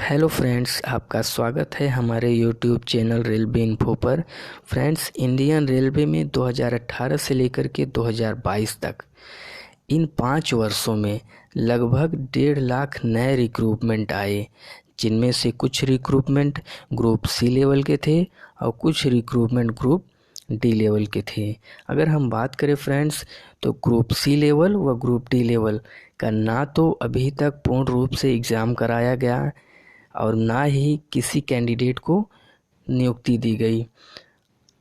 Hello friends, आपका स्वागत है हमारे यूट्यूब चैनल रेलवे इन्फो पर। फ्रेंड्स, इंडियन रेलवे में 2018 से लेकर के 2022 तक इन 5 वर्षों में लगभग 1.5 लाख नए रिक्रूटमेंट आए, जिनमें से कुछ रिक्रूटमेंट ग्रुप सी लेवल के थे और कुछ रिक्रूटमेंट ग्रुप डी लेवल के थे। अगर हम बात करें फ्रेंड्स, तो ग्रुप सी लेवल व ग्रुप डी लेवल का ना तो अभी तक पूर्ण रूप से एग्ज़ाम कराया गया और ना ही किसी कैंडिडेट को नियुक्ति दी गई।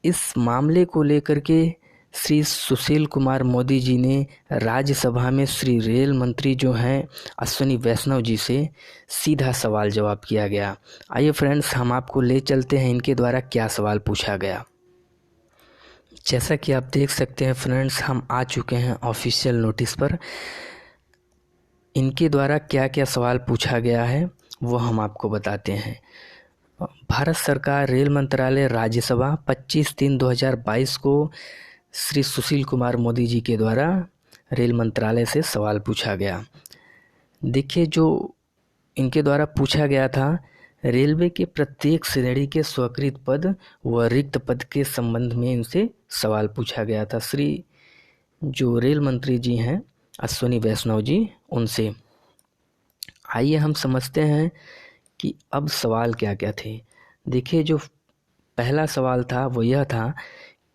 इस मामले को लेकर के श्री सुशील कुमार मोदी जी ने राज्यसभा में श्री रेल मंत्री जो हैं अश्विनी वैष्णव जी से सीधा सवाल जवाब किया गया। आइए फ्रेंड्स, हम आपको ले चलते हैं इनके द्वारा क्या सवाल पूछा गया। जैसा कि आप देख सकते हैं फ्रेंड्स, हम आ चुके हैं ऑफिशियल नोटिस पर। इनके द्वारा क्या क्या सवाल पूछा गया है वो हम आपको बताते हैं। भारत सरकार रेल मंत्रालय राज्यसभा 25/3/2022 को श्री सुशील कुमार मोदी जी के द्वारा रेल मंत्रालय से सवाल पूछा गया। देखिए, जो इनके द्वारा पूछा गया था, रेलवे के प्रत्येक श्रेणी के स्वीकृत पद व रिक्त पद के संबंध में इनसे सवाल पूछा गया था। श्री जो रेल मंत्री जी हैं अश्विनी वैष्णव जी, उनसे। आइए हम समझते हैं कि अब सवाल क्या क्या थे। देखिए, जो पहला सवाल था वो यह था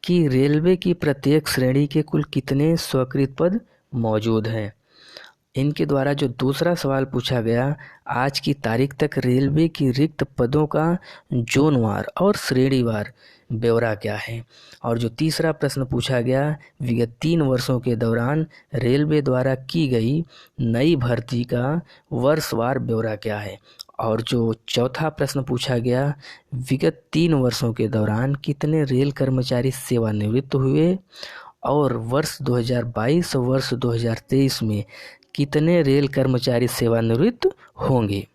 कि रेलवे की प्रत्येक श्रेणी के कुल कितने स्वीकृत पद मौजूद हैं। इनके द्वारा जो दूसरा सवाल पूछा गया, आज की तारीख तक रेलवे की रिक्त पदों का जोनवार और श्रेणीवार ब्यौरा क्या है। और जो तीसरा प्रश्न पूछा गया, विगत 3 वर्षों के दौरान रेलवे द्वारा की गई नई भर्ती का वर्षवार ब्यौरा क्या है। और जो चौथा प्रश्न पूछा गया, विगत 3 वर्षों के दौरान कितने रेल कर्मचारी सेवानिवृत्त हुए और वर्ष 2022 और वर्ष 2023 में कितने रेल कर्मचारी सेवानिवृत्त होंगे।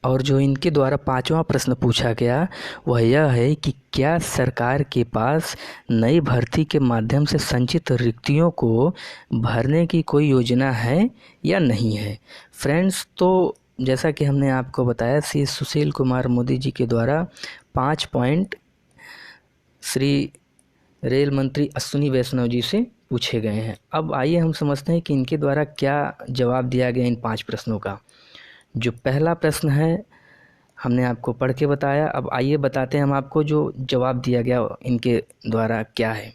और जो इनके द्वारा 5वां प्रश्न पूछा गया वह यह है कि क्या सरकार के पास नई भर्ती के माध्यम से संचित रिक्तियों को भरने की कोई योजना है या नहीं है। फ्रेंड्स, तो जैसा कि हमने आपको बताया, श्री सुशील कुमार मोदी जी के द्वारा 5 पॉइंट श्री रेल मंत्री अश्विनी वैष्णव जी से पूछे गए हैं। अब आइए हम समझते हैं कि इनके द्वारा क्या जवाब दिया गया इन 5 प्रश्नों का। जो पहला प्रश्न है हमने आपको पढ़ के बताया। अब आइए बताते हैं हम आपको जो जवाब दिया गया इनके द्वारा क्या है।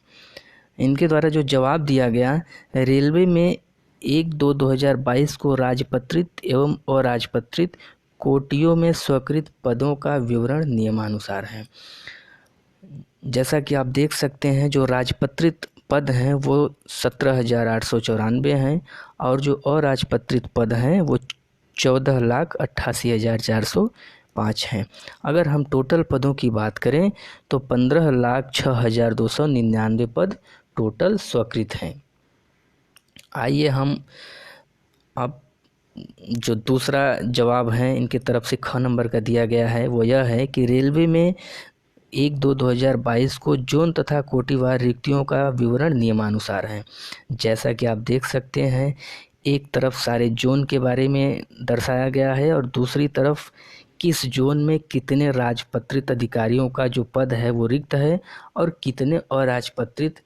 इनके द्वारा जो जवाब दिया गया, रेलवे में 1/2/2022 को राजपत्रित एवं अराजपत्रित कोटियों में स्वीकृत पदों का विवरण नियमानुसार है। जैसा कि आप देख सकते हैं, जो राजपत्रित पद हैं वो 17,894 हैं और जो अराजपत्रित पद हैं वो 14,88,405 हैं। अगर हम टोटल पदों की बात करें तो 15,06,299 पद टोटल स्वीकृत हैं। आइए हम अब जो दूसरा जवाब है इनके तरफ से ख नंबर का दिया गया है वो यह है कि रेलवे में 1/2/2022 को जोन तथा कोटिवार रिक्तियों का विवरण नियमानुसार है। जैसा कि आप देख सकते हैं, एक तरफ सारे जोन के बारे में दर्शाया गया है और दूसरी तरफ किस जोन में कितने राजपत्रित अधिकारियों का जो पद है वो रिक्त है और कितने अराजपत्रित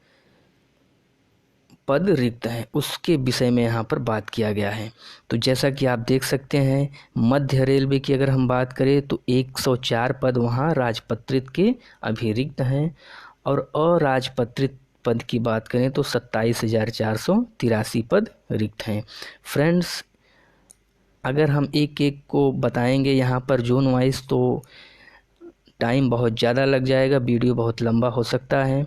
पद रिक्त हैं, उसके विषय में यहाँ पर बात किया गया है। तो जैसा कि आप देख सकते हैं, मध्य रेलवे की अगर हम बात करें तो 104 पद वहाँ राजपत्रित के अभी रिक्त हैं और अराजपत्रित पद की बात करें तो 27,483 पद रिक्त हैं। फ्रेंड्स, अगर हम एक एक को बताएंगे यहाँ पर जोन वाइज तो टाइम बहुत ज़्यादा लग जाएगा, वीडियो बहुत लंबा हो सकता है।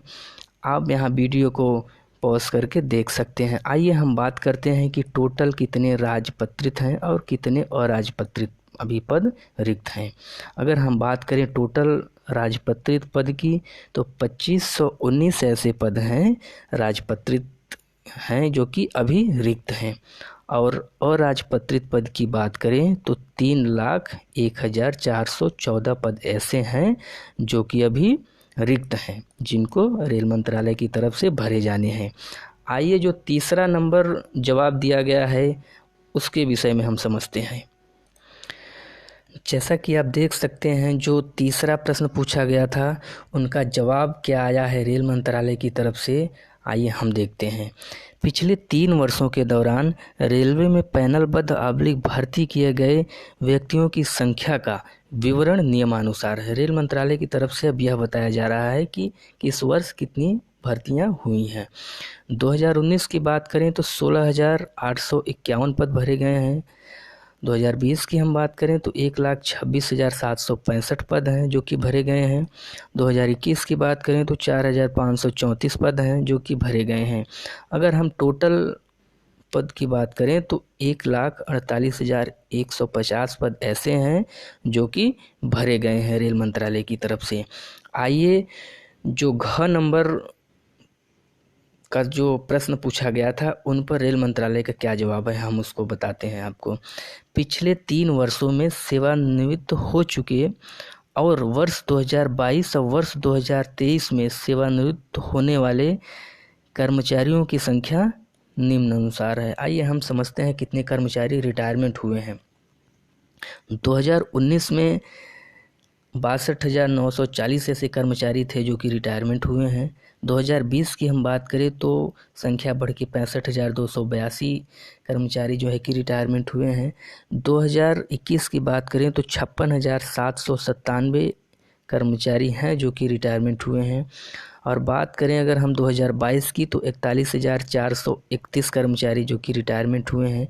आप यहाँ वीडियो को पॉज करके देख सकते हैं। आइए हम बात करते हैं कि टोटल कितने राजपत्रित हैं और कितने अराजपत्रित अभी पद रिक्त हैं। अगर हम बात करें टोटल राजपत्रित पद की तो 2519 ऐसे पद हैं राजपत्रित हैं जो कि अभी रिक्त हैं और अराजपत्रित पद की बात करें तो 3,01,414 पद ऐसे हैं जो कि अभी रिक्त हैं, जिनको रेल मंत्रालय की तरफ से भरे जाने हैं। आइए जो तीसरा नंबर जवाब दिया गया है उसके विषय में हम समझते हैं। जैसा कि आप देख सकते हैं, जो तीसरा प्रश्न पूछा गया था उनका जवाब क्या आया है रेल मंत्रालय की तरफ से, आइए हम देखते हैं। पिछले 3 वर्षों के दौरान रेलवे में पैनलबद्ध भर्ती किए गए व्यक्तियों की संख्या का विवरण नियमानुसार है। रेल मंत्रालय की तरफ से अब यह बताया जा रहा है कि इस वर्ष कितनी भर्तियां हुई हैं। 2019 की बात करें तो 16,851 पद भरे गए हैं। 2020 की हम बात करें तो 1,26,765 पद हैं जो कि भरे गए हैं। 2021 की बात करें तो 4,534 पद हैं जो कि भरे गए हैं। अगर हम टोटल पद की बात करें तो 1,48,150 पद ऐसे हैं जो कि भरे गए हैं रेल मंत्रालय की तरफ से। आइए जो घ नंबर का जो प्रश्न पूछा गया था उन पर रेल मंत्रालय का क्या जवाब है, हम उसको बताते हैं आपको। पिछले 3 वर्षों में सेवानिवृत्त हो चुके और वर्ष 2022 और वर्ष 2023 में सेवानिवृत्त होने वाले कर्मचारियों की संख्या निम्नानुसार है। आइए हम समझते हैं कितने कर्मचारी रिटायरमेंट हुए हैं। 2019 में 62,940 ऐसे कर्मचारी थे जो कि रिटायरमेंट हुए हैं। 2020 की हम बात करें तो संख्या बढ़ के 65,282 कर्मचारी जो है कि रिटायरमेंट हुए हैं। 2021 की बात करें तो 56,797 कर्मचारी हैं जो कि रिटायरमेंट हुए हैं। और बात करें अगर हम 2022 की तो 41,431 कर्मचारी जो कि रिटायरमेंट हुए हैं।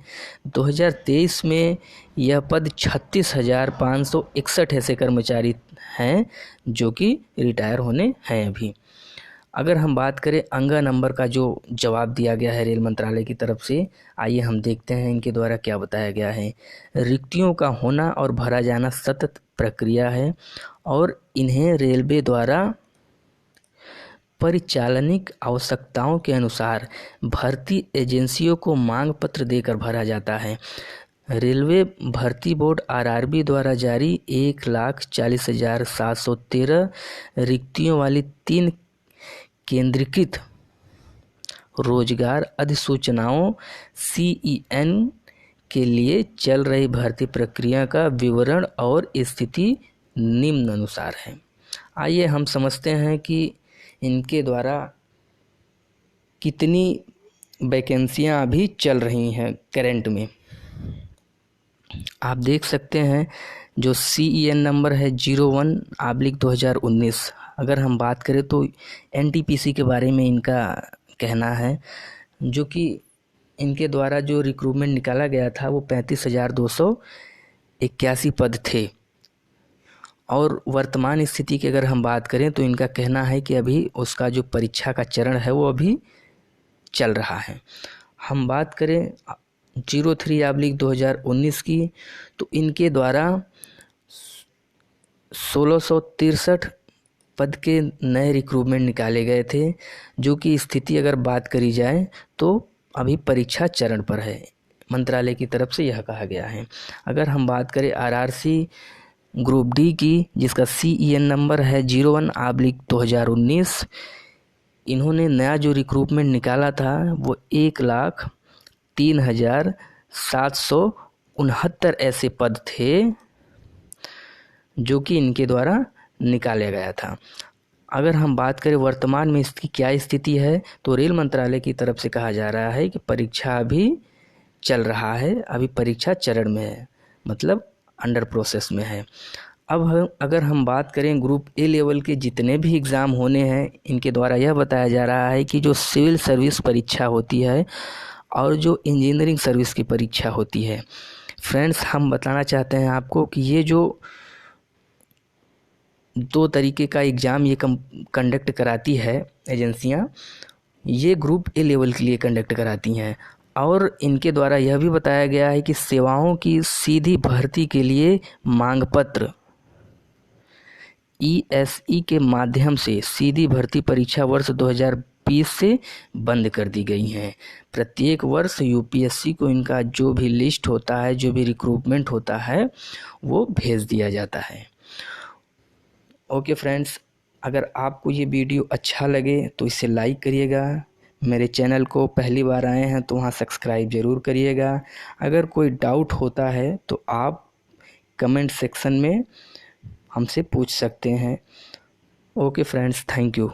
2023 में यह पद 36,561 ऐसे कर्मचारी हैं जो कि रिटायर होने हैं अभी। अगर हम बात करें अंगा नंबर का जो जवाब दिया गया है रेल मंत्रालय की तरफ से, आइए हम देखते हैं इनके द्वारा क्या बताया गया है। रिक्तियों का होना और भरा जाना सतत प्रक्रिया है और इन्हें रेलवे द्वारा परिचालनिक आवश्यकताओं के अनुसार भर्ती एजेंसियों को मांग पत्र देकर भरा जाता है। रेलवे भर्ती बोर्ड आरआरबी द्वारा जारी 1,40,713 रिक्तियों वाली 3 केंद्रीकृत रोजगार अधिसूचनाओं CEN के लिए चल रही भर्ती प्रक्रिया का विवरण और स्थिति निम्नानुसार है। आइए हम समझते हैं कि इनके द्वारा कितनी वैकेंसियां अभी चल रही हैं करंट में। आप देख सकते हैं जो CEN नंबर है 01/2019। अगर हम बात करें तो NTPC के बारे में इनका कहना है, जो कि इनके द्वारा जो रिक्रूटमेंट निकाला गया था वो 35,281 पद थे। और वर्तमान स्थिति की अगर हम बात करें तो इनका कहना है कि अभी उसका जो परीक्षा का चरण है वो अभी चल रहा है। हम बात करें 03/2019 की तो इनके द्वारा 1663 पद के नए रिक्रूटमेंट निकाले गए थे, जो कि स्थिति अगर बात करी जाए तो अभी परीक्षा चरण पर है। मंत्रालय की तरफ से यह कहा गया है। अगर हम बात करें RRC ग्रुप डी की, जिसका CEN नंबर है 01/2019, इन्होंने नया जो रिक्रूटमेंट निकाला था वो 1,03,769 ऐसे पद थे जो कि इनके द्वारा निकाला गया था। अगर हम बात करें वर्तमान में इसकी क्या स्थिति है तो रेल मंत्रालय की तरफ से कहा जा रहा है कि परीक्षा अभी चल रहा है, अभी परीक्षा चरण में है, मतलब अंडर प्रोसेस में है। अब अगर हम बात करें ग्रुप ए लेवल के जितने भी एग्ज़ाम होने हैं, इनके द्वारा यह बताया जा रहा है कि जो सिविल सर्विस परीक्षा होती है और जो इंजीनियरिंग सर्विस की परीक्षा होती है, फ्रेंड्स हम बताना चाहते हैं आपको कि ये जो 2 तरीके का एग्ज़ाम ये कंडक्ट कराती है एजेंसियां, ये ग्रुप ए लेवल के लिए कंडक्ट कराती हैं। और इनके द्वारा यह भी बताया गया है कि सेवाओं की सीधी भर्ती के लिए मांग पत्र ESE के माध्यम से सीधी भर्ती परीक्षा वर्ष 2020 से बंद कर दी गई हैं। प्रत्येक वर्ष UPSC को इनका जो भी लिस्ट होता है, जो भी रिक्रूटमेंट होता है, वो भेज दिया जाता है। ओके फ्रेंड्स, अगर आपको ये वीडियो अच्छा लगे तो इसे लाइक करिएगा। मेरे चैनल को पहली बार आए हैं तो वहाँ सब्सक्राइब ज़रूर करिएगा। अगर कोई डाउट होता है तो आप कमेंट सेक्शन में हमसे पूछ सकते हैं। Okay friends, thank you.